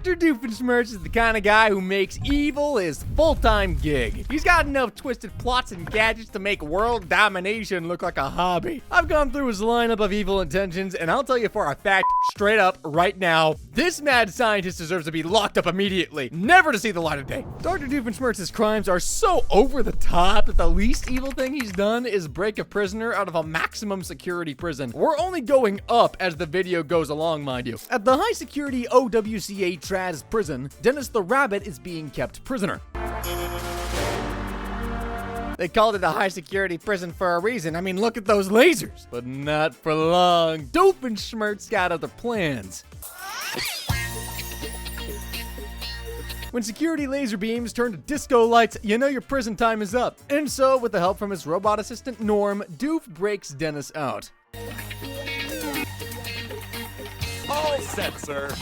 Dr. Doofenshmirtz is the kind of guy who makes evil his full-time gig. He's got enough twisted plots and gadgets to make world domination look like a hobby. I've gone through his lineup of evil intentions, and I'll tell you for a fact, straight up, right now, this mad scientist deserves to be locked up immediately, never to see the light of day. Dr. Doofenshmirtz's crimes are so over the top that the least evil thing he's done is break a prisoner out of a maximum security prison. We're only going up as the video goes along, mind you. At the high security OWCA Traz prison, Dennis the Rabbit is being kept prisoner. They called it a high security prison for a reason. I mean, look at those lasers. But not for long. Doofenshmirtz got other plans. When security laser beams turn to disco lights, you know your prison time is up. And so, with the help from his robot assistant Norm, Doof breaks Dennis out. All set, sir.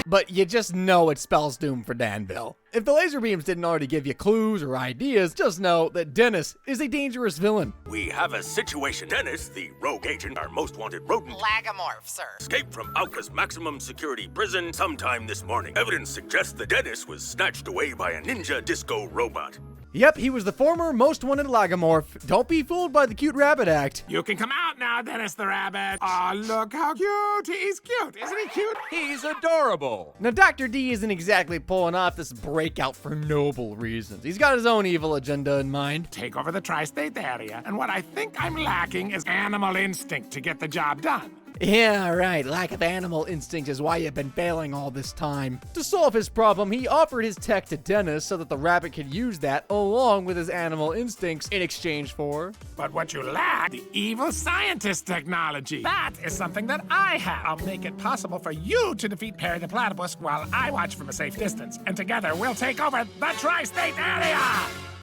But you just know it spells doom for Danville. If the laser beams didn't already give you clues or ideas, just know that Dennis is a dangerous villain. We have a situation. Dennis, the rogue agent, our most wanted rodent, Lagomorph, sir. escaped from Alka's maximum security prison sometime this morning. Evidence suggests that Dennis was snatched away by a ninja disco robot. Yep, he was the former most wanted Lagomorph. Don't be fooled by the cute rabbit act. You can come out now, Dennis the Rabbit. Aw, look how cute. He's cute. Isn't he cute? He's adorable. Now, Dr. D isn't exactly pulling off this breakout for noble reasons. He's got his own evil agenda in mind. Take over the tri-state area, and what I think I'm lacking is animal instinct to get the job done. Yeah, right. Lack of animal instinct is why you've been failing all this time. To solve his problem, he offered his tech to Dennis so that the rabbit could use that along with his animal instincts in exchange for... But what you lack, the evil scientist technology. That is something that I have. I'll make it possible for you to defeat Perry the Platypus while I watch from a safe distance. And together we'll take over the tri-state area!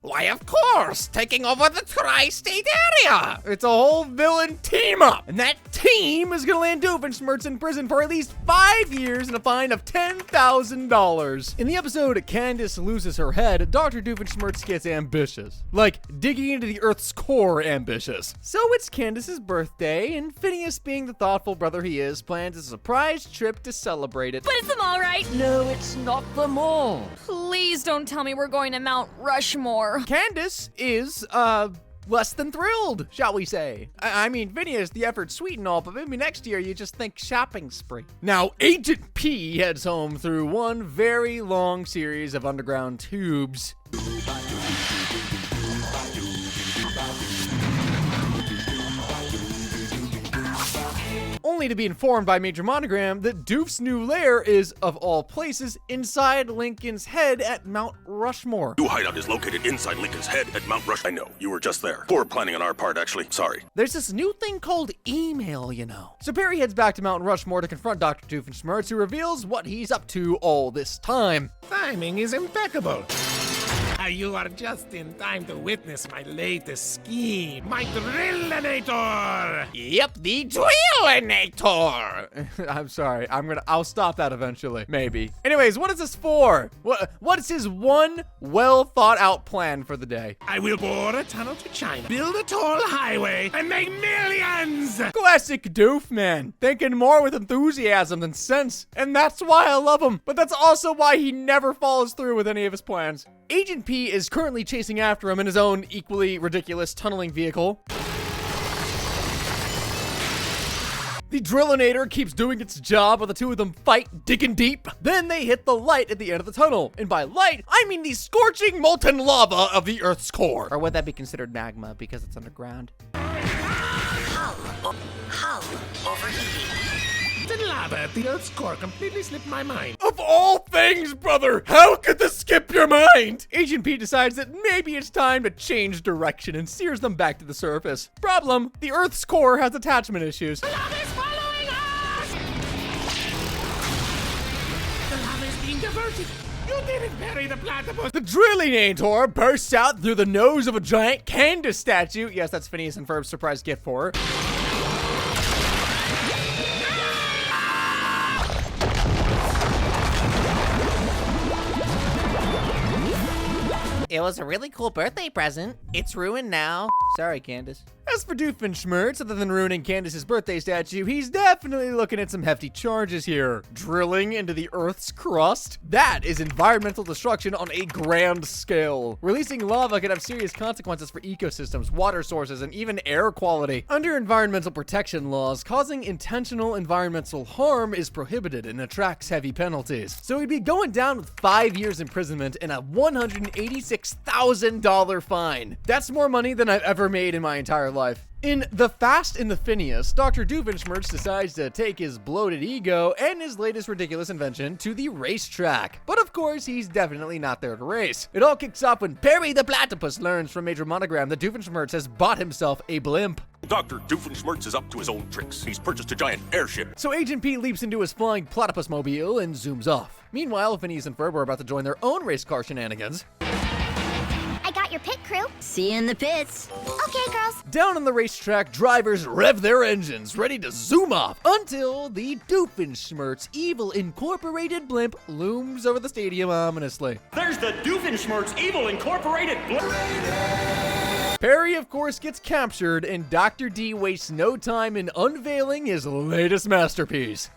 Why, of course, taking over the tri-state area. It's a whole villain team up. And that team is gonna land Doofenshmirtz in prison for at least 5 years and a fine of $10,000. In the episode Candace Loses Her Head, Dr. Doofenshmirtz gets ambitious. Like, digging into the Earth's core ambitious. So it's Candace's birthday, and Phineas, being the thoughtful brother he is, plans a surprise trip to celebrate it. But it's the mall, right? No, it's not the mall. Please don't tell me we're going to Mount Rushmore. Candace is, less than thrilled, shall we say. I mean, Phineas, the effort's sweet and all, but maybe next year you just think shopping spree. Now, Agent P heads home through one very long series of underground tubes. Only to be informed by Major Monogram that Doof's new lair is, of all places, inside Lincoln's head at Mount Rushmore. Your hideout is located inside Lincoln's head at Mount Rush. I know, you were just there. Poor planning on our part, actually. Sorry. There's this new thing called email, you know. So Perry heads back to Mount Rushmore to confront Dr. Doofenshmirtz, who reveals what he's up to all this time. Timing is impeccable. You are just in time to witness my latest scheme, my Drillinator! Yep, the Drillinator! I'm sorry, I'll stop that eventually, maybe. Anyways, what is this for? What's his one well-thought-out plan for the day? I will bore a tunnel to China, build a toll highway, and make millions! Classic Doof, man. Thinking more with enthusiasm than sense. And that's why I love him. But that's also why he never follows through with any of his plans. Agent P is currently chasing after him in his own equally ridiculous tunneling vehicle. The Drillinator keeps doing its job while the two of them fight, digging deep. Then they hit the light at the end of the tunnel. And by light, I mean the scorching molten lava of the Earth's core. Or would that be considered magma because it's underground? Hull overheating. The lava at the Earth's core completely slipped my mind. Of all things, brother, how could this skip your mind? Agent P decides that maybe it's time to change direction and steers them back to the surface. Problem, the Earth's core has attachment issues. The lava is following us! The lava is being diverted. You didn't bury the platypus. The Drillinator bursts out through the nose of a giant Candace statue. Yes, that's Phineas and Ferb's surprise gift for her. It was a really cool birthday present. It's ruined now. Sorry, Candace. As for Doofenshmirtz, other than ruining Candace's birthday statue, he's definitely looking at some hefty charges here. Drilling into the Earth's crust? That is environmental destruction on a grand scale. Releasing lava could have serious consequences for ecosystems, water sources, and even air quality. Under environmental protection laws, causing intentional environmental harm is prohibited and attracts heavy penalties. So he'd be going down with 5 years imprisonment and a $186,000 fine. That's more money than I've ever made in my entire life. In The Fast and the Phineas, Dr. Doofenshmirtz decides to take his bloated ego and his latest ridiculous invention to the racetrack. But of course, he's definitely not there to race. It all kicks off when Perry the Platypus learns from Major Monogram that Doofenshmirtz has bought himself a blimp. Dr. Doofenshmirtz is up to his old tricks. He's purchased a giant airship. So Agent Pete leaps into his flying platypus mobile and zooms off. Meanwhile, Phineas and Ferb are about to join their own race car shenanigans. I got your pit crew. See you in the pits. Okay, girls. Down on the racetrack, drivers rev their engines, ready to zoom off, until the Doofenshmirtz Evil Incorporated blimp looms over the stadium ominously. There's the Doofenshmirtz Evil Incorporated Perry, of course, gets captured, and Dr. D wastes no time in unveiling his latest masterpiece.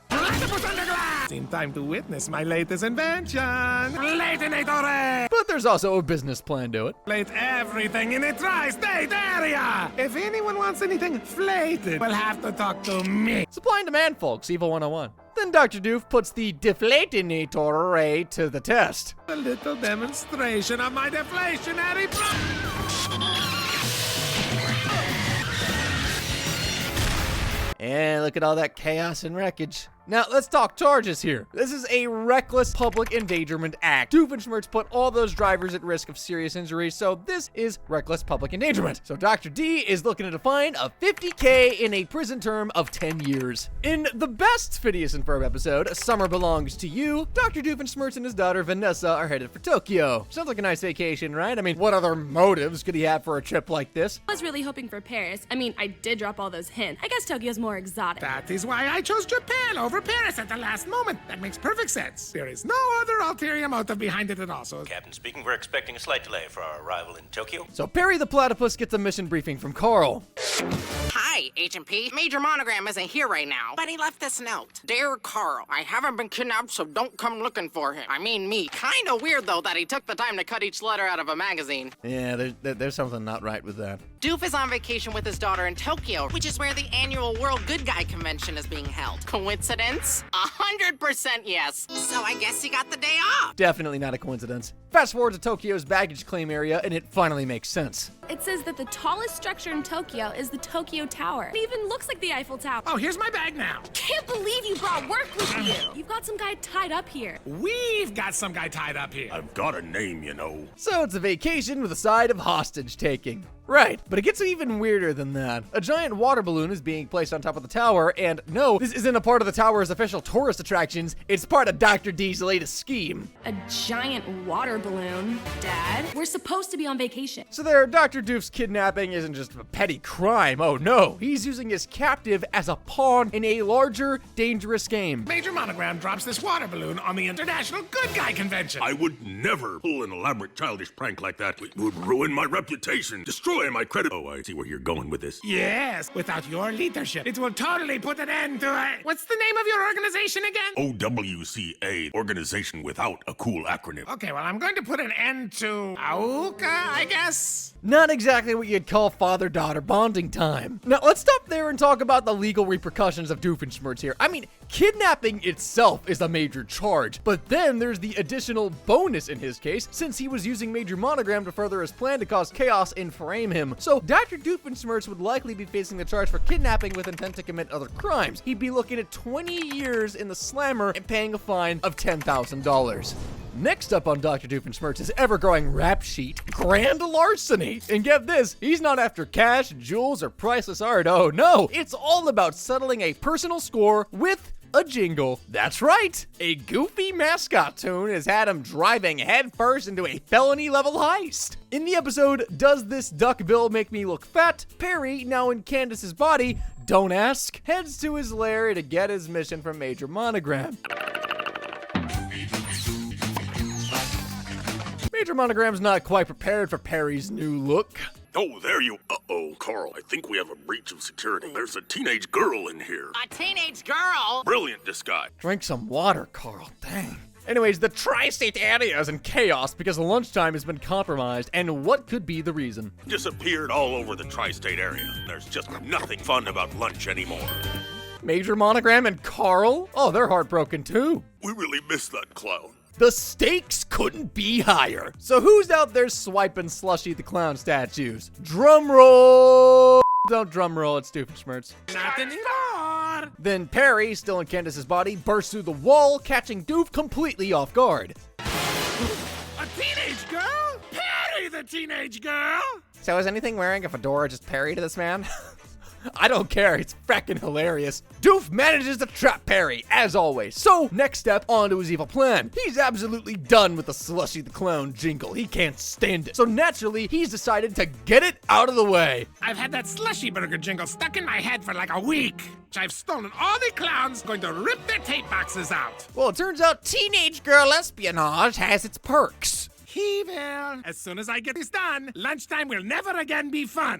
In time to witness my latest invention. Latinator! But there's also a business plan to it. Flate everything in a tri-state area! If anyone wants anything flated, will have to talk to me. Supply and demand, folks, Evil 101. Then Dr. Doof puts the deflatinator array to the test. A little demonstration of my deflationary And look at all that chaos and wreckage. Now, let's talk charges here. This is a reckless public endangerment act. Doofenshmirtz put all those drivers at risk of serious injury, so this is reckless public endangerment. So Dr. D is looking at a fine of $50K in a prison term of 10 years. In the best Phineas and Ferb episode, Summer Belongs to You, Dr. Doofenshmirtz and his daughter Vanessa are headed for Tokyo. Sounds like a nice vacation, right? I mean, what other motives could he have for a trip like this? I was really hoping for Paris. I mean, I did drop all those hints. I guess Tokyo's more exotic. That is why I chose Japan over Paris at the last moment. That makes perfect sense. There is no other ulterior motive behind it at all, so... Captain speaking, we're expecting a slight delay for our arrival in Tokyo. So Perry the Platypus gets a mission briefing from Carl. Hi, Agent P. Major Monogram isn't here right now, but he left this note. Dear Carl, I haven't been kidnapped, so don't come looking for him. I mean me. Kinda weird, though, that he took the time to cut each letter out of a magazine. Yeah, there's something not right with that. Doof is on vacation with his daughter in Tokyo, which is where the annual World Good Guy Convention is being held. Coincidence? 100% yes. So I guess he got the day off. Definitely not a coincidence. Fast forward to Tokyo's baggage claim area, and it finally makes sense. It says that the tallest structure in Tokyo is the Tokyo Tower. It even looks like the Eiffel Tower. Oh, here's my bag now. Can't believe you brought work with you. You've got some guy tied up here. We've got some guy tied up here. I've got a name, you know. So it's a vacation with a side of hostage taking. Right, but it gets even weirder than that. A giant water balloon is being placed on top of the tower, and no, this isn't a part of the tower's official tourist attractions, it's part of Dr. D's latest scheme. A giant water balloon. Dad, we're supposed to be on vacation. So there, Dr. Doof's kidnapping isn't just a petty crime, oh no, he's using his captive as a pawn in a larger, dangerous game. Major Monogram drops this water balloon on the International Good Guy Convention. I would never pull an elaborate childish prank like that. It would ruin my reputation, destroy my credit. Oh, I see where you're going with this. Yes, without your leadership, it will totally put an end to it. What's the name of your organization again? OWCA, Organization Without a Cool Acronym. Okay, well, I'm going to put an end to AUKA, I guess. Not exactly what you'd call father-daughter bonding time. Now, let's stop there and talk about the legal repercussions of Doofenshmirtz here. I mean, kidnapping itself is a major charge, but then there's the additional bonus in his case, since he was using Major Monogram to further his plan to cause chaos and frame him. So Dr. Doofenshmirtz would likely be facing the charge for kidnapping with intent to commit other crimes. He'd be looking at 20 years in the slammer and paying a fine of $10,000. Next up on Dr. Doofenshmirtz's ever-growing rap sheet, grand larceny. And get this, he's not after cash, jewels, or priceless art. Oh no, it's all about settling a personal score with a jingle. That's right, a goofy mascot tune has had him driving headfirst into a felony-level heist. In the episode, Does This Duck Bill Make Me Look Fat?, Perry, now in Candace's body, don't ask, heads to his lair to get his mission from Major Monogram. Major Monogram's not quite prepared for Perry's new look. Oh, there you... Uh-oh, Carl. I think we have a breach of security. There's a teenage girl in here. A teenage girl? Brilliant disguise. Drink some water, Carl. Dang. Anyways, the tri-state area is in chaos because lunchtime has been compromised, and what could be the reason? Disappeared all over the tri-state area. There's just nothing fun about lunch anymore. Major Monogram and Carl? Oh, they're heartbroken too. We really miss that clown. The stakes couldn't be higher. So who's out there swiping Slushy the Clown statues? Drum roll! Don't drum roll, it's Doofenshmirtz. Not anymore. Then Perry, still in Candace's body, bursts through the wall, catching Doof completely off guard. A teenage girl? Perry the teenage girl? So is anything wearing a fedora just Perry to this man? I don't care, it's frackin' hilarious. Doof manages to trap Perry, as always. So, next step, on to his evil plan. He's absolutely done with the Slushy the Clown jingle. He can't stand it. So naturally, he's decided to get it out of the way. I've had that slushy burger jingle stuck in my head for like a week. I've stolen all the clowns, going to rip their tape boxes out. Well, it turns out teenage girl espionage has its perks. He will. As soon as I get this done, lunchtime will never again be fun.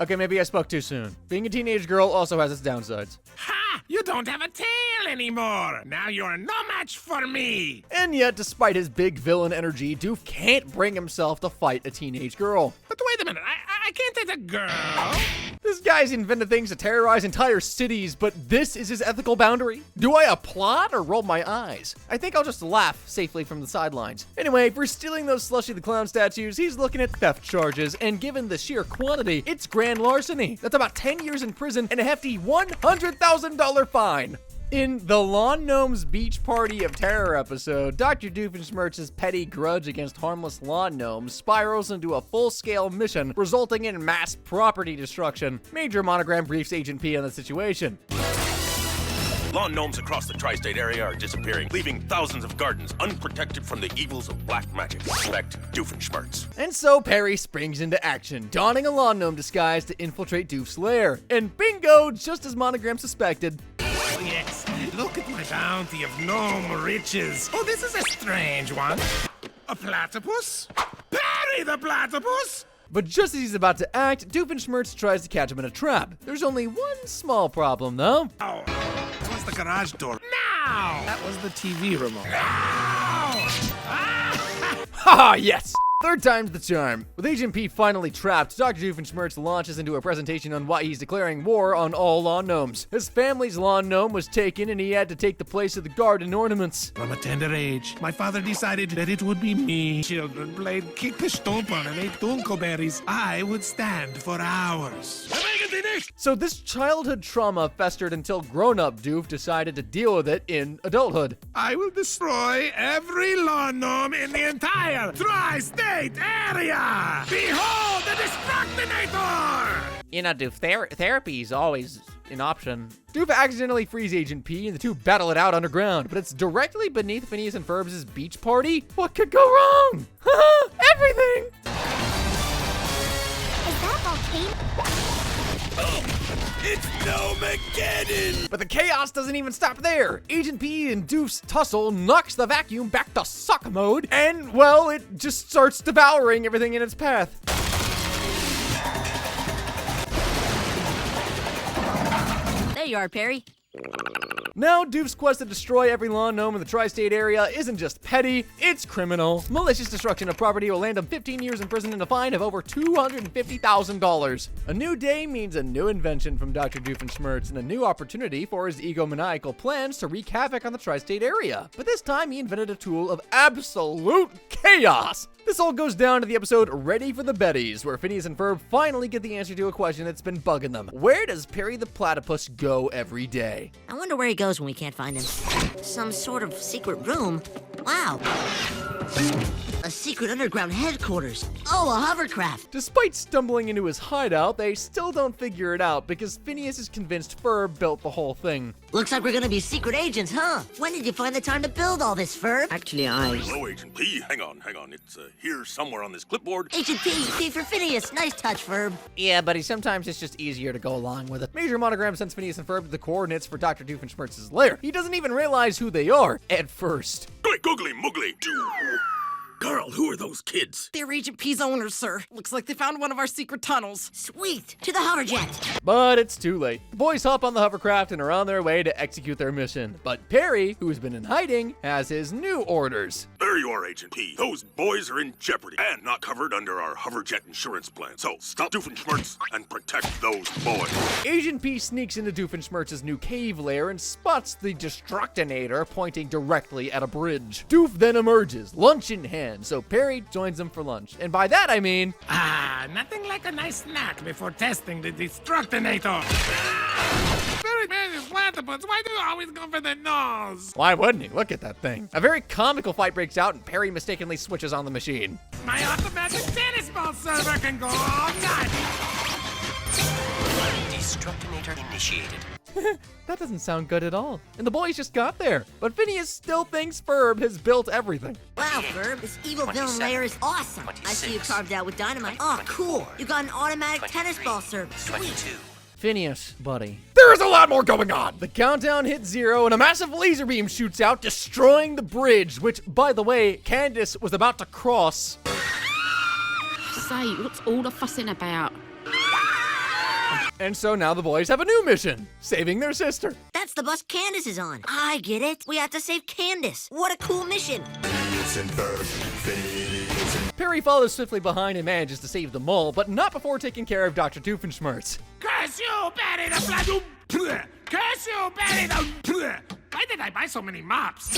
Okay, maybe I spoke too soon. Being a teenage girl also has its downsides. Ha! You don't have a tail anymore. Now you're no match for me. And yet, despite his big villain energy, Doof can't bring himself to fight a teenage girl. But wait a minute, I can't hit a girl. This guy's invented things to terrorize entire cities, but this is his ethical boundary? Do I applaud or roll my eyes? I think I'll just laugh safely from the sidelines. Anyway, for stealing those Slushy the Clown statues, he's looking at theft charges, and given the sheer quantity, it's grand larceny. That's about 10 years in prison and a hefty $100,000 fine. In the Lawn Gnomes Beach Party of Terror episode, Dr. Doofenshmirtz's petty grudge against harmless lawn gnomes spirals into a full-scale mission, resulting in mass property destruction. Major Monogram briefs Agent P on the situation. Lawn gnomes across the tri-state area are disappearing, leaving thousands of gardens unprotected from the evils of black magic. Suspect Doofenshmirtz. And so Perry springs into action, donning a lawn gnome disguise to infiltrate Doof's lair. And bingo, just as Monogram suspected. Oh, yes. Look at my bounty of gnome riches. Oh, this is a strange one. A platypus? Perry the platypus? But just as he's about to act, Doofenshmirtz tries to catch him in a trap. There's only one small problem, though. Oh, that was the garage door. Now! That was the TV remote. Now! Ah! Haha, yes! Third time's the charm. With Agent P finally trapped, Dr. Doofenshmirtz launches into a presentation on why he's declaring war on all lawn gnomes. His family's lawn gnome was taken and he had to take the place of the garden ornaments. From a tender age, my father decided that it would be me. Children played kick the stomper and ate dunkelberries. I would stand for hours. So this childhood trauma festered until grown-up Doof decided to deal with it in adulthood. I will destroy every lawn gnome in the entire tri-state area! Behold the Destructinator! You know, Doof, therapy's always an option. Doof accidentally frees Agent P and the two battle it out underground, but it's directly beneath Phineas and Ferb's beach party? What could go wrong? Everything! Is that volcano? It's Snowmageddon! But the chaos doesn't even stop there. Agent P and Doof's tussle knocks the vacuum back to suck mode, and, well, it just starts devouring everything in its path. There you are, Perry. Now, Doof's quest to destroy every lawn gnome in the tri-state area isn't just petty, it's criminal. Malicious destruction of property will land him 15 years in prison and a fine of over $250,000. A new day means a new invention from Dr. Doofenshmirtz and a new opportunity for his egomaniacal plans to wreak havoc on the tri-state area. But this time, he invented a tool of absolute chaos. This all goes down to the episode Ready for the Betties, where Phineas and Ferb finally get the answer to a question that's been bugging them. Where does Perry the Platypus go every day? I wonder where he goes when we can't find him. Some sort of secret room? Wow. A secret underground headquarters. Oh, a hovercraft. Despite stumbling into his hideout, they still don't figure it out because Phineas is convinced Ferb built the whole thing. Looks like we're gonna be secret agents, huh? When did you find the time to build all this, Ferb? Actually, Hello, Agent P. Hang on. It's here somewhere on this clipboard. Agent P, P for Phineas. Nice touch, Ferb. Yeah, buddy, sometimes it's just easier to go along with it. Major Monogram sends Phineas and Ferb the coordinates for Dr. Doofenshmirtz's lair. He doesn't even realize who they are at first. Great! my googly moogly. Carl, who are those kids? They're Agent P's owners, sir. Looks like they found one of our secret tunnels. Sweet! To the hoverjet! But it's too late. The boys hop on the hovercraft and are on their way to execute their mission. But Perry, who's been in hiding, has his new orders. There you are, Agent P. Those boys are in jeopardy and not covered under our hoverjet insurance plan. So stop Doofenshmirtz and protect those boys. Agent P sneaks into Doofenshmirtz's new cave lair and spots the Destructinator pointing directly at a bridge. Doof then emerges, lunch in hand, so Perry joins them for lunch. And by that I mean... Nothing like a nice snack before testing the Destructinator. Very man platypus, why do you always go for the nose? Why wouldn't he? Look at that thing. A very comical fight breaks out and Perry mistakenly switches on the machine. My automatic tennis ball server can go all night. Destructinator initiated. That doesn't sound good at all. And the boys just got there. But Phineas still thinks Ferb has built everything. Wow, Ferb, this evil villain lair is awesome. I see you carved out with dynamite. Oh, cool. You got an automatic tennis ball server. Sweet. Phineas, buddy. There's a lot more going on! The countdown hits 0 and a massive laser beam shoots out, destroying the bridge, which, by the way, Candace was about to cross. Say, what's all the fussing about? And so now the boys have a new mission, saving their sister. That's the bus Candace is on. I get it. We have to save Candace. What a cool mission. Phineas and Ferb, Phineas and... Perry follows swiftly behind and manages to save them all, but not before taking care of Dr. Doofenshmirtz. Curse you, Betty the Blood! Curse you, Betty the... Why did I buy so many mops?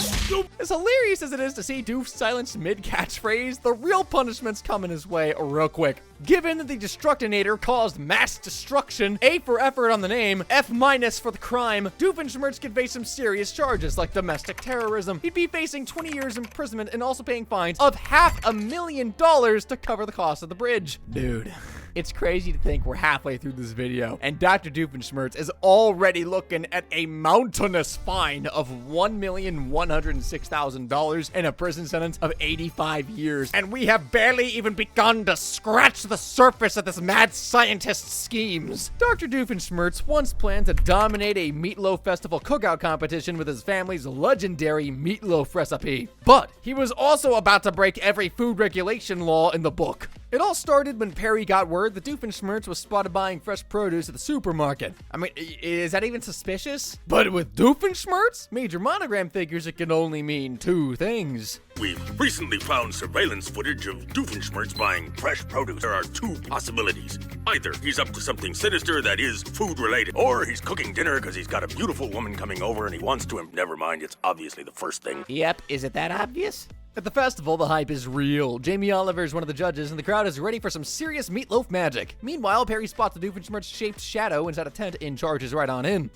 As hilarious as it is to see Doof silenced mid-catchphrase, the real punishment's coming his way real quick. Given that the Destructinator caused mass destruction, A for effort on the name, F- for the crime, Doofenshmirtz could face some serious charges like domestic terrorism. He'd be facing 20 years imprisonment and also paying fines of $500,000 to cover the cost of the bridge. Dude. It's crazy to think we're halfway through this video, and Dr. Doofenshmirtz is already looking at a mountainous fine of $1,106,000 and a prison sentence of 85 years. And we have barely even begun to scratch the surface of this mad scientist's schemes. Dr. Doofenshmirtz once planned to dominate a meatloaf festival cookout competition with his family's legendary meatloaf recipe. But he was also about to break every food regulation law in the book. It all started when Perry got word that Doofenshmirtz was spotted buying fresh produce at the supermarket. I mean, is that even suspicious? But with Doofenshmirtz, Major Monogram figures it can only mean two things. We've recently found surveillance footage of Doofenshmirtz buying fresh produce. There are two possibilities. Either he's up to something sinister that is food-related, or he's cooking dinner because he's got a beautiful woman coming over and he wants to. Never mind, it's obviously the first thing. Yep, is it that obvious? At the festival, the hype is real. Jamie Oliver is one of the judges, and the crowd is ready for some serious meatloaf magic. Meanwhile, Perry spots the Doofenshmirtz-shaped shadow inside a tent and charges right on in.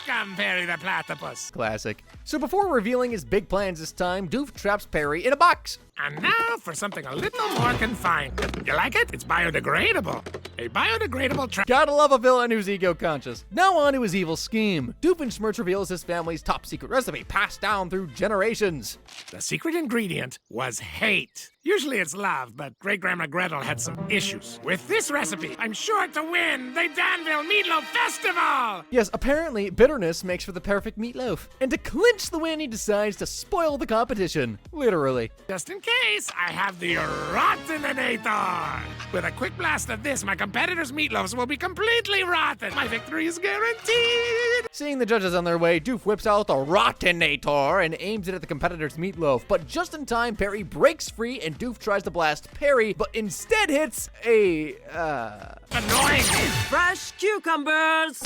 Welcome, Perry the Platypus. Classic. So before revealing his big plans this time, Doof traps Perry in a box. And now for something a little more confined. You like it? It's biodegradable. A biodegradable trap. Gotta love a villain who's ego-conscious. Now on to his evil scheme. Doofenshmirtz reveals his family's top-secret recipe passed down through generations. The secret ingredient was hate. Usually it's love, but Great-Grandma Gretel had some issues. With this recipe, I'm sure to win the Danville Meatloaf Festival! Yes, apparently bitterness makes for the perfect meatloaf. And to clinch the win, he decides to spoil the competition. Literally. Just in case, I have the Rotteninator! With a quick blast of this, my competitors' meatloafs will be completely rotten. My victory is guaranteed! Seeing the judges on their way, Doof whips out the Rottenator and aims it at the competitor's meatloaf. But just in time, Perry breaks free and Doof tries to blast Perry, but instead hits a, Annoying! Fresh cucumbers!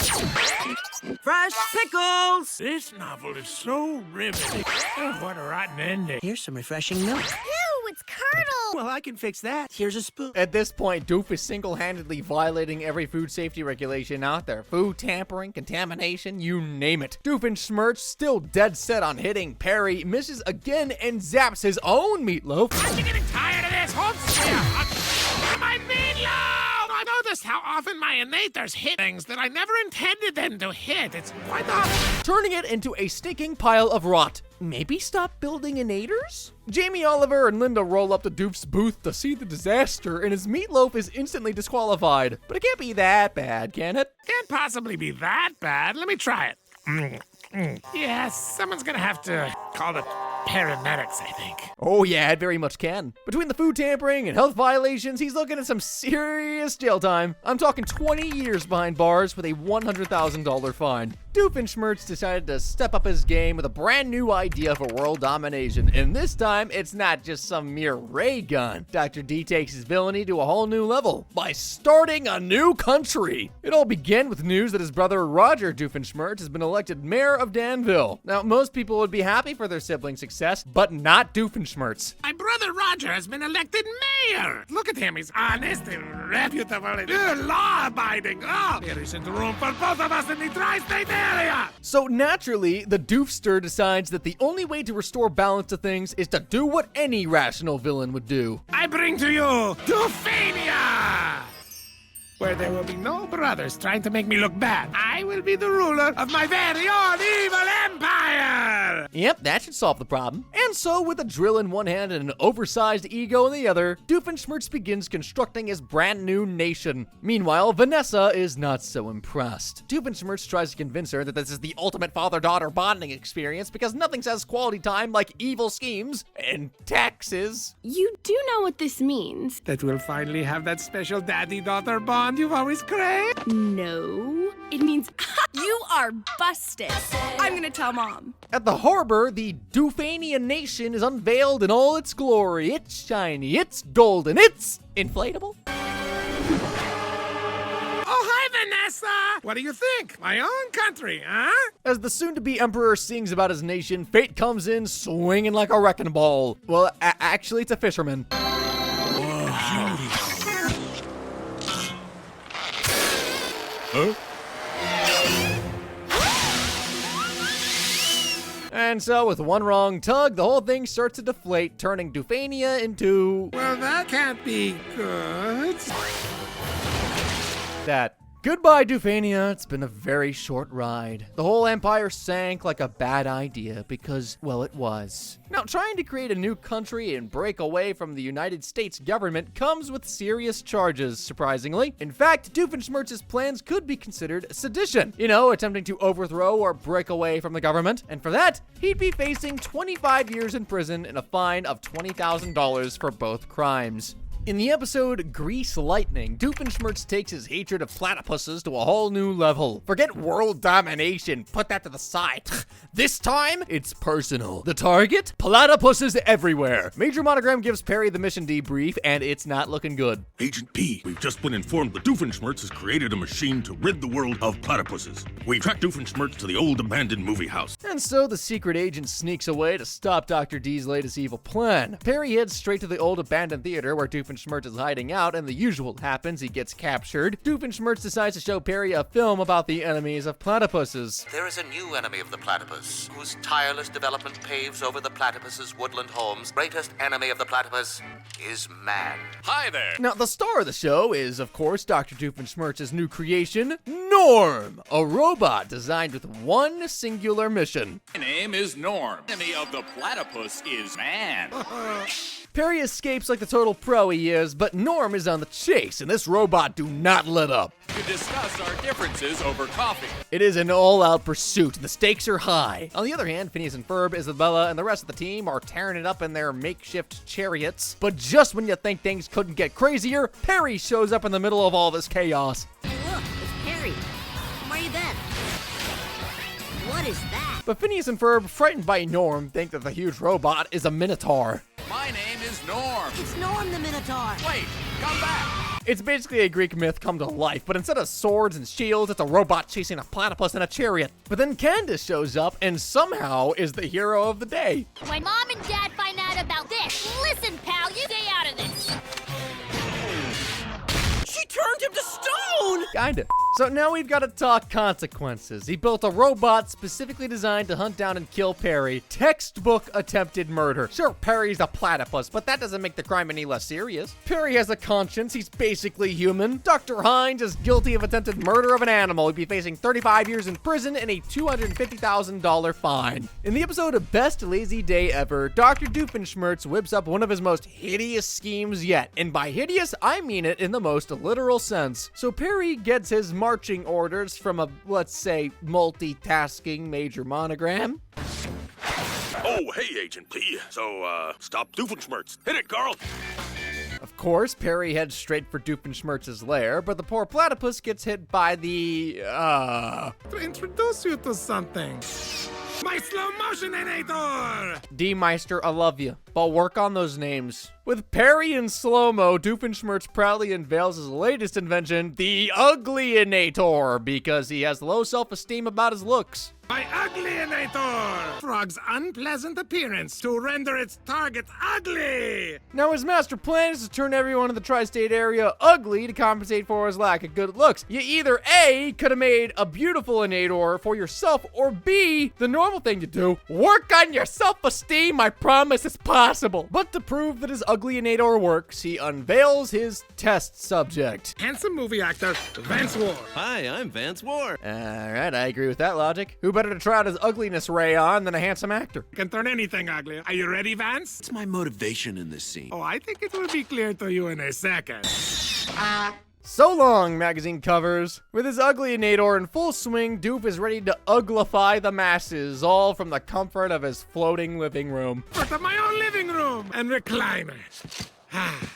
Fresh pickles! This novel is so riveting. Oh, what a rotten ending. Here's some refreshing milk. Ew, it's curdled. Well, I can fix that. Here's a spoon. At this point, Doof is single-handedly violating every food safety regulation out there. Food tampering, contamination, you name it. Doofenshmirtz, still dead set on hitting Perry, misses again and zaps his own meatloaf. Aren't you getting tired of this? Hold still! My meatloaf! I noticed how often my innators hit things that I never intended them to hit. It's quite awful. Turning it into a stinking pile of rot. maybe stop building innators? Jamie Oliver and Linda roll up to Doof's booth to see the disaster, and his meatloaf is instantly disqualified. But it can't be that bad, can it? Can't possibly be that bad. Let me try it. Yes, someone's gonna have to call the paramedics, I think. Oh yeah, it very much can. Between the food tampering and health violations, he's looking at some serious jail time. I'm talking 20 years behind bars with a $100,000 fine. Doofenshmirtz decided to step up his game with a brand new idea for world domination, and this time, it's not just some mere ray gun. Dr. D takes his villainy to a whole new level by starting a new country. It all began with news that his brother Roger Doofenshmirtz has been elected mayor of Danville. Now, most people would be happy for their sibling's success, but not Doofenshmirtz. My brother Roger has been elected mayor. Look at him. He's honest and reputable and law-abiding. Oh, there isn't room for both of us in the tri-state area. So naturally, the Doofster decides that the only way to restore balance to things is to do what any rational villain would do. I bring to you Doofenia, where there will be no brothers trying to make me look bad. I will be the ruler of my very own evil empire! Yep, that should solve the problem. And so, with a drill in one hand and an oversized ego in the other, Doofenshmirtz begins constructing his brand new nation. Meanwhile, Vanessa is not so impressed. Doofenshmirtz tries to convince her that this is the ultimate father-daughter bonding experience because nothing says quality time like evil schemes and taxes. You do know what this means. That we'll finally have that special daddy-daughter bond you've always craved? No. It means you are busted. I'm gonna tell Mom. At the harbor, the Doofania nation is unveiled in all its glory. It's shiny, it's golden, it's inflatable. Oh, hi, Vanessa! What do you think? My own country, huh? As the soon-to-be emperor sings about his nation, fate comes in swinging like a wrecking ball. Well, actually, it's a fisherman. Huh? And so, with one wrong tug, the whole thing starts to deflate, turning Doofania into... Well, that can't be good. that. Goodbye, Doofania. It's been a very short ride. The whole empire sank like a bad idea because, well, it was. Now, trying to create a new country and break away from the United States government comes with serious charges, surprisingly. In fact, Doofenshmirtz's plans could be considered sedition. You know, attempting to overthrow or break away from the government. And for that, he'd be facing 25 years in prison and a fine of $20,000 for both crimes. In the episode Grease Lightning, Doofenshmirtz takes his hatred of platypuses to a whole new level. Forget world domination, put that to the side. This time, it's personal. The target? Platypuses everywhere. Major Monogram gives Perry the mission debrief, and it's not looking good. Agent P, we've just been informed that Doofenshmirtz has created a machine to rid the world of platypuses. We've tracked Doofenshmirtz to the old abandoned movie house. And so the secret agent sneaks away to stop Dr. D's latest evil plan. Perry heads straight to the old abandoned theater where Doofenshmirtz is hiding out, and the usual happens. He gets captured. Doofenshmirtz decides to show Perry a film about the enemies of platypuses. There is a new enemy of the platypus, whose tireless development paves over the platypus's woodland homes. Greatest enemy of the platypus is man. Hi there! Now, the star of the show is, of course, Dr. Doofenshmirtz's new creation, Norm, a robot designed with one singular mission. My name is Norm. Enemy of the platypus is man. Perry escapes like the total pro he is, but Norm is on the chase, and this robot do not let up. To discuss our differences over coffee. It is an all-out pursuit. The stakes are high. On the other hand, Phineas and Ferb, Isabella, and the rest of the team are tearing it up in their makeshift chariots. But just when you think things couldn't get crazier, Perry shows up in the middle of all this chaos. Hey, look, it's Perry. Where you been? What is that? But Phineas and Ferb, frightened by Norm, think that the huge robot is a minotaur. My name is Norm. It's Norm the Minotaur. Wait, come back. It's basically a Greek myth come to life, but instead of swords and shields, it's a robot chasing a platypus in a chariot. But then Candace shows up and somehow is the hero of the day. When Mom and Dad find out about this, listen, pal, you stay out of this. She turned him to stone! Kinda. So now we've got to talk consequences. He built a robot specifically designed to hunt down and kill Perry. Textbook attempted murder. Sure, Perry's a platypus, but that doesn't make the crime any less serious. Perry has a conscience. He's basically human. Dr. Hines is guilty of attempted murder of an animal. He'd be facing 35 years in prison and a $250,000 fine. In the episode of Best Lazy Day Ever, Dr. Doofenshmirtz whips up one of his most hideous schemes yet. And by hideous, I mean it in the most literal sense. So Perry gets his marching orders from a, let's say, multitasking Major Monogram. Oh, hey, Agent P. So, stop Doofenshmirtz. Hit it, Carl. Of course, Perry heads straight for Doofenshmirtz's lair, but the poor platypus gets hit by the, To introduce you to something. My slow motioninator! D-Meister, I love you, but work on those names. With Perry in slow-mo, Doofenshmirtz proudly unveils his latest invention, the Uglyinator, because he has low self-esteem about his looks. My Uglyinator! Frog's unpleasant appearance to render its target ugly! Now his master plan is to turn everyone in the tri-state area ugly to compensate for his lack of good looks. You either A, could have made a beautiful Inator for yourself, or B, the normal thing to do, work on your self-esteem. I promise it's possible. But to prove that his Uglyinator works, he unveils his test subject. Handsome movie actor, Vance Ward. Hi, I'm Vance Ward. Alright, I agree with that logic. Who better to try out his ugliness ray on than a handsome actor? Can turn anything ugly. Are you ready, Vance? What's my motivation in this scene? Oh, I think it will be clear to you in a second. So long, magazine covers. With his Uglyinator in full swing, Doof is ready to uglify the masses, all from the comfort of his floating living room. But of my own living room and recliner.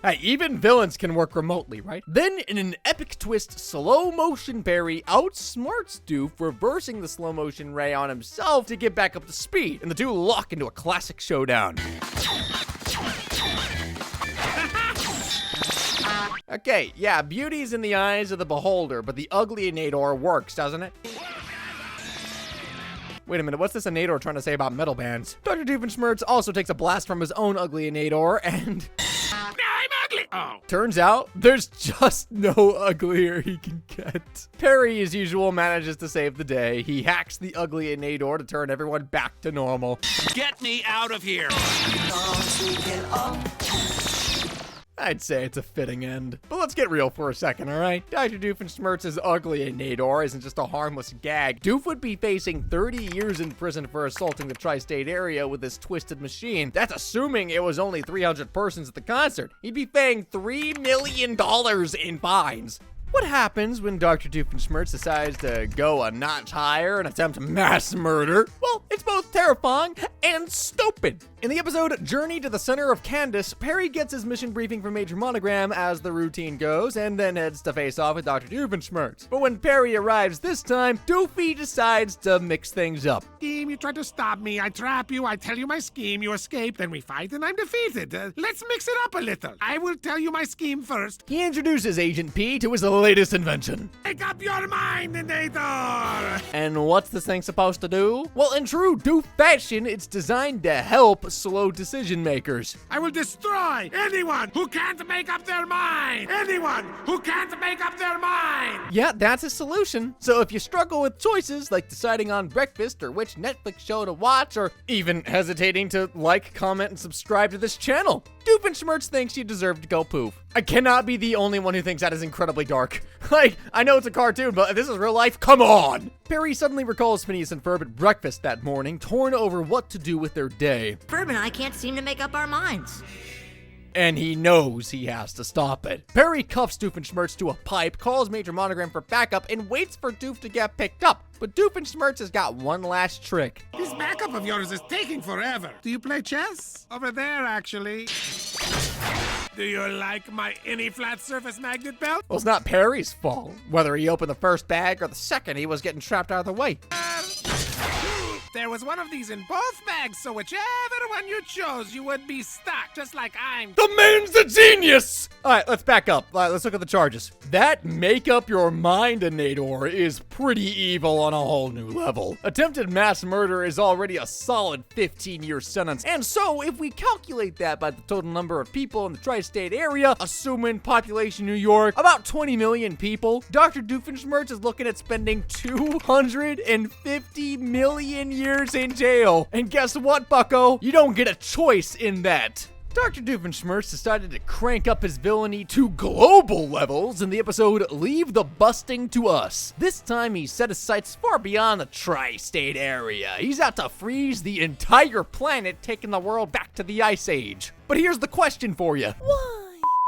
Hey, even villains can work remotely, right? Then, in an epic twist, slow motion Perry outsmarts Doof, reversing the slow motion ray on himself to get back up to speed, and the two lock into a classic showdown. Okay, yeah, beauty's in the eyes of the beholder, but the Uglyinator works, doesn't it? Wait a minute, what's this Inator trying to say about metal bands? Dr. Doofenshmirtz also takes a blast from his own Uglyinator, and I'm ugly! Oh. turns out there's just no uglier he can get. Perry, as usual, manages to save the day. He hacks the Uglyinator to turn everyone back to normal. Get me out of here! I'd say it's a fitting end. But let's get real for a second, alright? Dr. Doofenshmirtz's Uglyinator isn't just a harmless gag. Doof would be facing 30 years in prison for assaulting the tri-state area with this twisted machine. That's assuming it was only 300 persons at the concert. He'd be paying $3 million in fines. What happens when Dr. Doofenshmirtz decides to go a notch higher and attempt mass murder? Well, it's both terrifying and stupid. In the episode Journey to the Center of Candace, Perry gets his mission briefing from Major Monogram as the routine goes, and then heads to face off with Dr. Doofenshmirtz. But when Perry arrives this time, Doofy decides to mix things up. Scheme, you try to stop me, I trap you, I tell you my scheme, you escape, then we fight and I'm defeated. Let's mix it up a little. I will tell you my scheme first. He introduces Agent P to his latest invention. Make up your mind, Inator! And what's this thing supposed to do? Well, in true Doof fashion, it's designed to help slow decision makers. I will destroy anyone who can't make up their mind! Anyone who can't make up their mind! Yeah, that's a solution. So if you struggle with choices like deciding on breakfast or which Netflix show to watch, or even hesitating to like, comment, and subscribe to this channel, Doofenshmirtz thinks you deserve to go poof. I cannot be the only one who thinks that is incredibly dark. Like, I know it's a cartoon, but if this is real life, come on! Perry suddenly recalls Phineas and Ferb at breakfast that morning, torn over what to do with their day. Ferb and I can't seem to make up our minds. And he knows he has to stop it. Perry cuffs Doofenshmirtz to a pipe, calls Major Monogram for backup, and waits for Doof to get picked up. But Doofenshmirtz has got one last trick. This backup of yours is taking forever. Do you play chess? Over there, actually. Do you like my any flat surface magnet belt? Well, it's not Perry's fault. Whether he opened the first bag or the second, he was getting trapped out of the way. There was one of these in both bags, so whichever one you chose, you would be stuck, just like I'm. The man's a genius! All right, let's back up. All right, let's look at the charges. That make up your mind-inator is pretty evil on a whole new level. Attempted mass murder is already a solid 15-year sentence. And so, if we calculate that by the total number of people in the tri-state area, assuming population New York, about 20 million people, Dr. Doofenshmirtz is looking at spending 250 million years in jail. And guess what, bucko? You don't get a choice in that. Dr. Doofenshmirtz decided to crank up his villainy to global levels in the episode Leave the Busting to Us. This time he set his sights far beyond the tri-state area. He's out to freeze the entire planet, taking the world back to the Ice Age. But here's the question for you. Why?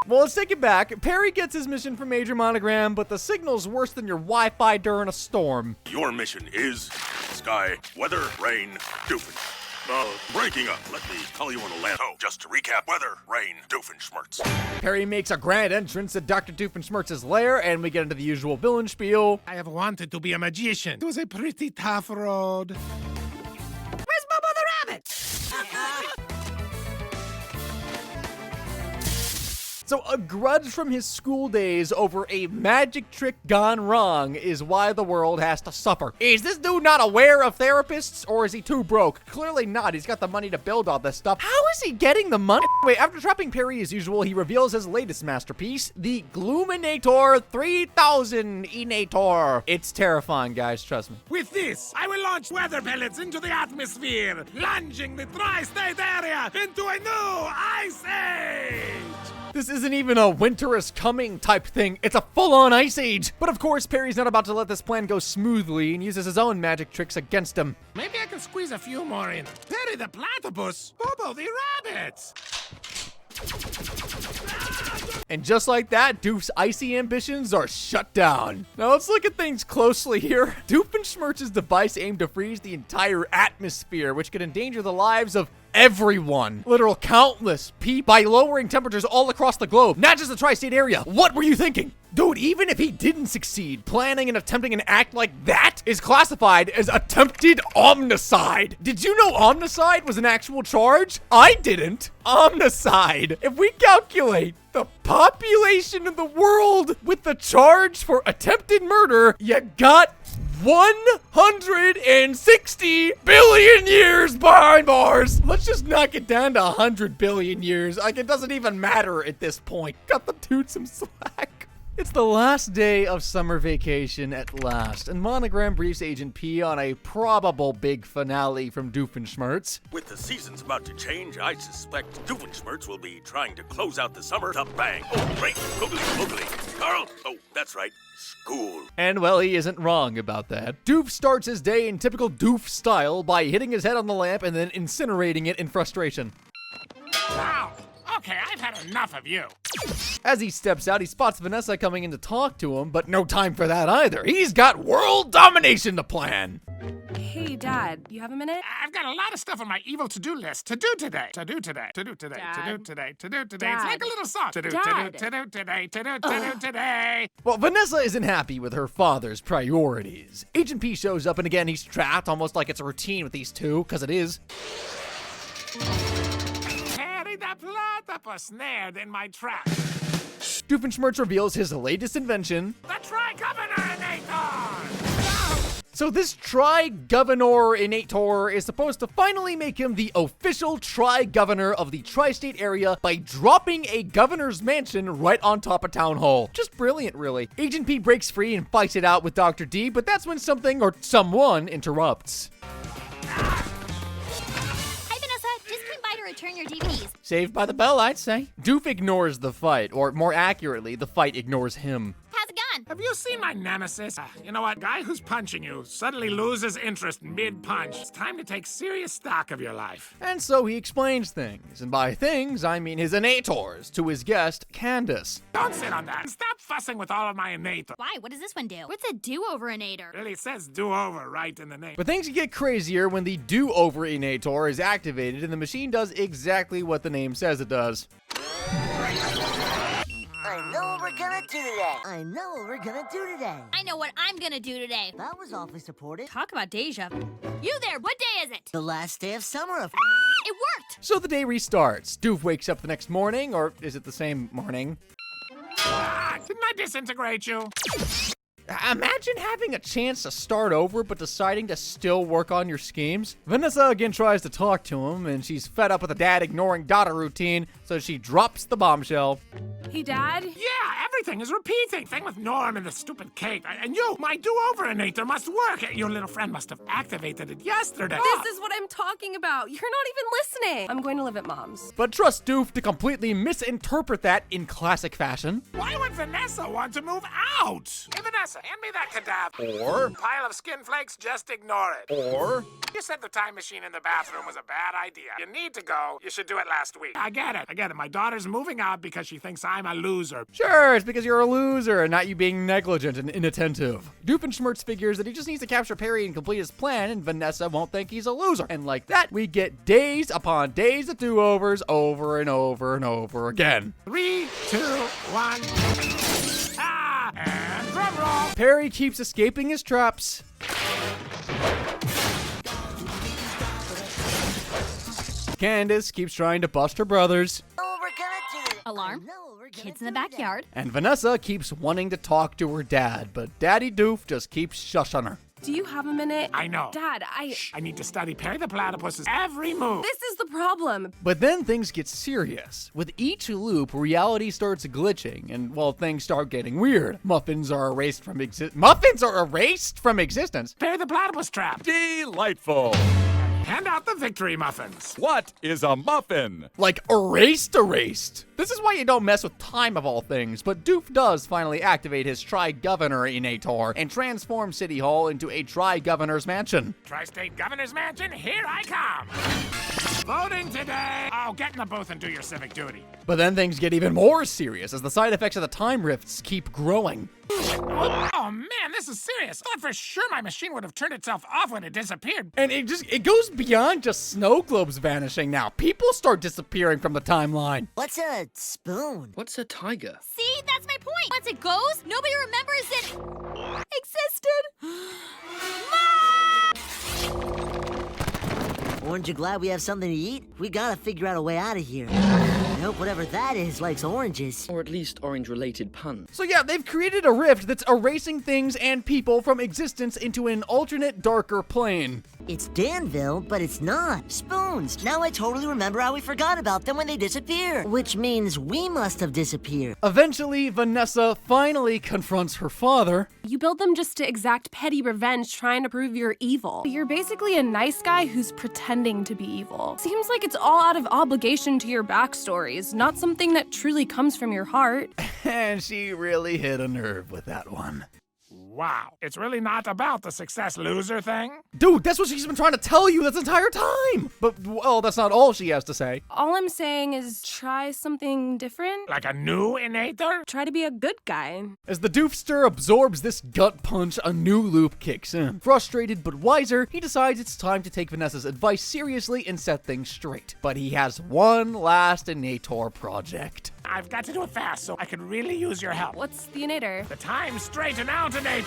Well, let's take it back. Perry gets his mission from Major Monogram, but the signal's worse than your Wi-Fi during a storm. Your mission is sky, weather, rain, Doofen. Breaking up. Let me call you on the land. Oh, just to recap, weather, rain, Doofenshmirtz. Perry makes a grand entrance at Dr. Doofenshmirtz's lair, and we get into the usual villain spiel. I have wanted to be a magician. It was a pretty tough road. Where's Bobo the rabbit? So a grudge from his school days over a magic trick gone wrong is why the world has to suffer. Is this dude not aware of therapists, or is he too broke? Clearly not. He's got the money to build all this stuff. How is he getting the money? Wait, after trapping Perry as usual, he reveals his latest masterpiece, the Gloominator 3000 Enator. It's terrifying, guys, trust me. With this, I will launch weather pellets into the atmosphere, plunging the tri-state area into a new ice age! This isn't even a winter is coming type thing. It's a full-on ice age. But of course, Perry's not about to let this plan go smoothly and uses his own magic tricks against him. Maybe I can squeeze a few more in. Perry the platypus, Bobo the rabbit. And just like that, Doof's icy ambitions are shut down. Now let's look at things closely here. Doofenshmirtz's device aimed to freeze the entire atmosphere, which could endanger the lives of everyone. Literal countless people by lowering temperatures all across the globe, not just the tri-state area. What were you thinking? Dude, even if he didn't succeed, planning and attempting an act like that is classified as attempted omnicide. Did you know omnicide was an actual charge? I didn't. Omnicide. If we calculate the population of the world with the charge for attempted murder, you got 160 billion years behind bars. Let's just knock it down to 100 billion years. Like, it doesn't even matter at this point. Got the dude some slack. It's the last day of summer vacation at last, and Monogram briefs Agent P on a probable big finale from Doofenshmirtz. With the seasons about to change, I suspect Doofenshmirtz will be trying to close out the summer to bang. Oh, great. Googly. Carl. Oh, that's right. School. And well, he isn't wrong about that. Doof starts his day in typical Doof style by hitting his head on the lamp and then incinerating it in frustration. Wow. Okay, I've had enough of you. As he steps out, he spots Vanessa coming in to talk to him, but no time for that either. He's got world domination to plan. Hey, Dad, you have a minute? I've got a lot of stuff on my evil to-do list. To do today. To do today. To do today. Dad. To do today. To do today. Dad. It's like a little song. To do Dad. today. To do today. Well, Vanessa isn't happy with her father's priorities. Agent P shows up, and again, he's trapped, almost like it's a routine with these two, because it is. Perry the platypus snared in my trap. Doofenshmirtz reveals his latest invention, The Tri-Governor-inator! So this Tri-Governor-inator is supposed to finally make him the official Tri-Governor of the tri-state area by dropping a governor's mansion right on top of Town Hall. Just brilliant, really. Agent P breaks free and fights it out with Dr. D, but that's when something or someone interrupts. Hi, Vanessa. Just came by to return your DVDs. Saved by the bell, I'd say. Doof ignores the fight, or more accurately, the fight ignores him. How's it gone? Have you seen my nemesis? You know what? Guy who's punching you suddenly loses interest mid-punch. It's time to take serious stock of your life. And so he explains things, and by things, I mean his innators, to his guest, Candace. Don't sit on that. Stop fussing with all of my innator. Why? What does this one do? What's a do-over-inator? Really says do-over right in the name. But things get crazier when the do-over inator is activated, and the machine does exactly what the name says it does. I know we're we're gonna do today. I know what we're gonna do today. I know what I'm gonna do today. That was awfully supportive. Talk about deja. You there, what day is it? The last day of summer. It worked! So the day restarts. Doof wakes up the next morning, or is it the same morning? Didn't I disintegrate you? Imagine having a chance to start over, but deciding to still work on your schemes. Vanessa again tries to talk to him, and she's fed up with the dad ignoring daughter routine, so she drops the bombshell. Hey, Dad? Yeah, everything is repeating. Thing with Norm and the stupid cake. And you, my do-over-inator must work. Your little friend must have activated it yesterday. This is what I'm talking about. You're not even listening. I'm going to live at Mom's. But trust Doof to completely misinterpret that in classic fashion. Why would Vanessa want to move out? Hey, Vanessa, hand me that cadaver. Or? Pile of skin flakes, just ignore it. Or? You said the time machine in the bathroom was a bad idea. You need to go. You should do it last week. I get it. My daughter's moving out because she thinks I'm a loser. Sure, it's because you're a loser and not you being negligent and inattentive. Doofenshmirtz figures that he just needs to capture Perry and complete his plan, and Vanessa won't think he's a loser. And like that, we get days upon days of do-overs over and over and over again. 3, 2, 1. And drum roll. Perry keeps escaping his traps. Candace keeps trying to bust her brothers. Oh, we're gonna do it. Alarm. Kids in the backyard. And Vanessa keeps wanting to talk to her dad, but Daddy Doof just keeps shushing her. Do you have a minute? I know. Dad, I need to study Perry the Platypus's every move. This is the problem. But then things get serious. With each loop, reality starts glitching, and well, things start getting weird. Muffins are erased from existence. Perry the Platypus trap. Delightful. Hand out the victory muffins. What is a muffin? Like erased. This is why you don't mess with time of all things, but Doof does finally activate his Tri-Governor-inator and transform City Hall into a Tri-Governor's Mansion. Tri-State Governor's Mansion, here I come. Voting today. Oh, get in the booth and do your civic duty. But then things get even more serious as the side effects of the time rifts keep growing. Oh man, this is serious. Thought for sure my machine would have turned itself off when it disappeared. And it goes beyond just snow globes vanishing now. People start disappearing from the timeline. What's a spoon? What's a tiger? See, that's my point. Once it goes, nobody remembers it existed. Aren't you glad we have something to eat? We gotta figure out a way out of here. I hope whatever that is likes oranges. Or at least orange-related puns. So yeah, they've created a rift that's erasing things and people from existence into an alternate, darker plane. It's Danville, but it's not. Spoons. Now I totally remember how we forgot about them when they disappear. Which means we must have disappeared. Eventually, Vanessa finally confronts her father. You build them just to exact petty revenge, trying to prove you're evil. You're basically a nice guy who's pretending to be evil. Seems like it's all out of obligation to your backstories, not something that truly comes from your heart. And she really hit a nerve with that one. Wow, it's really not about the success loser thing? Dude, that's what she's been trying to tell you this entire time! But, well, that's not all she has to say. All I'm saying is try something different. Like a new inator? Try to be a good guy. As the Doofster absorbs this gut punch, a new loop kicks in. Frustrated but wiser, he decides it's time to take Vanessa's advice seriously and set things straight. But he has one last inator project. I've got to do it fast, so I could really use your help. What's the inator? The time straighten out inator!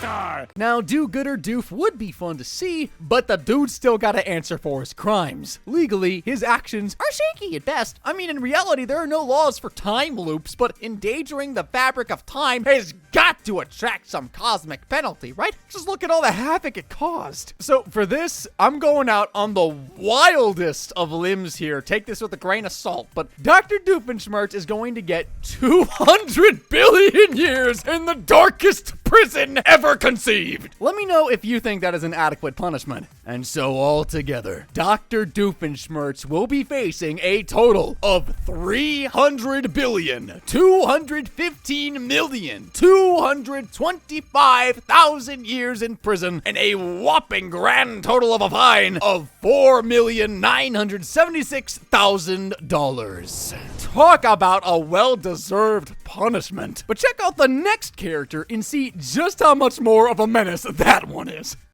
Now, do-gooder Doof would be fun to see, but the dude's still gotta answer for his crimes. Legally, his actions are shaky at best. I mean, in reality, there are no laws for time loops, but endangering the fabric of time has got to attract some cosmic penalty, right? Just look at all the havoc it caused. So for this, I'm going out on the wildest of limbs here. Take this with a grain of salt, but Dr. Doofenshmirtz is going to get 200 billion years in the darkest prison ever conceived. Let me know if you think that is an adequate punishment. And so altogether, Dr. Doofenshmirtz will be facing a total of 300,215,225,000 years in prison and a whopping grand total of a fine of $4,976,000. Talk about a well-deserved punishment. But check out the next character and see just how much more of a menace that one is.